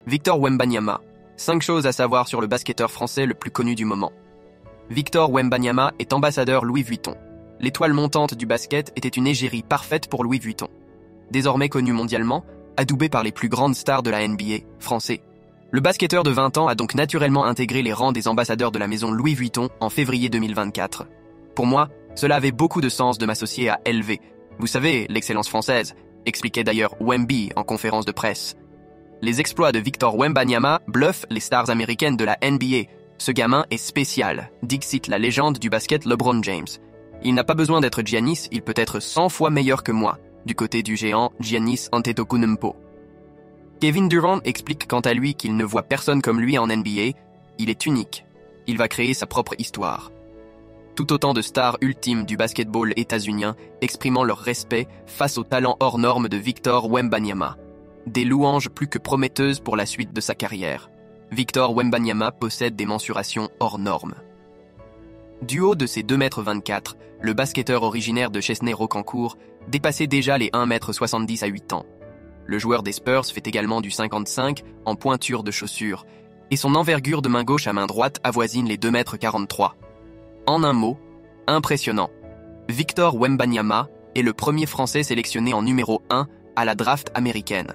Victor Wembanyama. 5 choses à savoir sur le basketteur français le plus connu du moment. Victor Wembanyama est ambassadeur Louis Vuitton. L'étoile montante du basket était une égérie parfaite pour Louis Vuitton. Désormais connu mondialement, adoubé par les plus grandes stars de la NBA, français. Le basketteur de 20 ans a donc naturellement intégré les rangs des ambassadeurs de la maison Louis Vuitton en février 2024. Pour moi, cela avait beaucoup de sens de m'associer à LV. Vous savez, l'excellence française, expliquait d'ailleurs Wemby en conférence de presse. Les exploits de Victor Wembanyama bluffent les stars américaines de la NBA. Ce gamin est spécial, dixit la légende du basket LeBron James. Il n'a pas besoin d'être Giannis, il peut être 100 fois meilleur que moi, du côté du géant Giannis Antetokounmpo. Kevin Durant explique quant à lui qu'il ne voit personne comme lui en NBA. Il est unique. Il va créer sa propre histoire. Tout autant de stars ultimes du basketball états-unien exprimant leur respect face au talent hors norme de Victor Wembanyama. Des louanges plus que prometteuses pour la suite de sa carrière. Victor Wembanyama possède des mensurations hors normes. Du haut de ses 2,24 m, le basketteur originaire de Chesnay-Rocancourt dépassait déjà les 1,70 m à 8 ans. Le joueur des Spurs fait également du 55 en pointure de chaussures, et son envergure de main gauche à main droite avoisine les 2,43 m. En un mot, impressionnant. Victor Wembanyama est le premier Français sélectionné en numéro 1 à la draft américaine.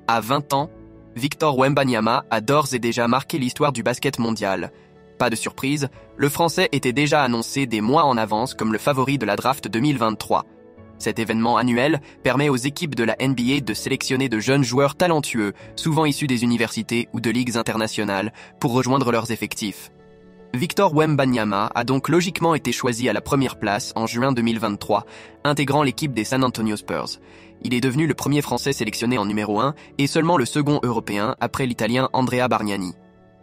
À 20 ans, Victor Wembanyama a d'ores et déjà marqué l'histoire du basket mondial. Pas de surprise, le Français était déjà annoncé des mois en avance comme le favori de la draft 2023. Cet événement annuel permet aux équipes de la NBA de sélectionner de jeunes joueurs talentueux, souvent issus des universités ou de ligues internationales, pour rejoindre leurs effectifs. Victor Wembanyama a donc logiquement été choisi à la première place en juin 2023, intégrant l'équipe des San Antonio Spurs. Il est devenu le premier Français sélectionné en numéro 1 et seulement le second Européen après l'Italien Andrea Bargnani.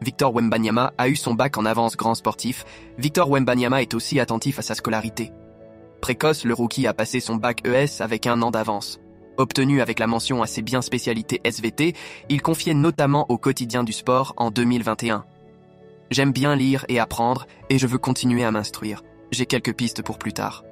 Victor Wembanyama a eu son bac en avance grand sportif. Victor Wembanyama est aussi attentif à sa scolarité. Précoce, le rookie a passé son bac ES avec 1 an d'avance. Obtenu avec la mention à ses biens spécialités SVT, il confiait notamment au quotidien du sport en 2021. J'aime bien lire et apprendre et je veux continuer à m'instruire. J'ai quelques pistes pour plus tard.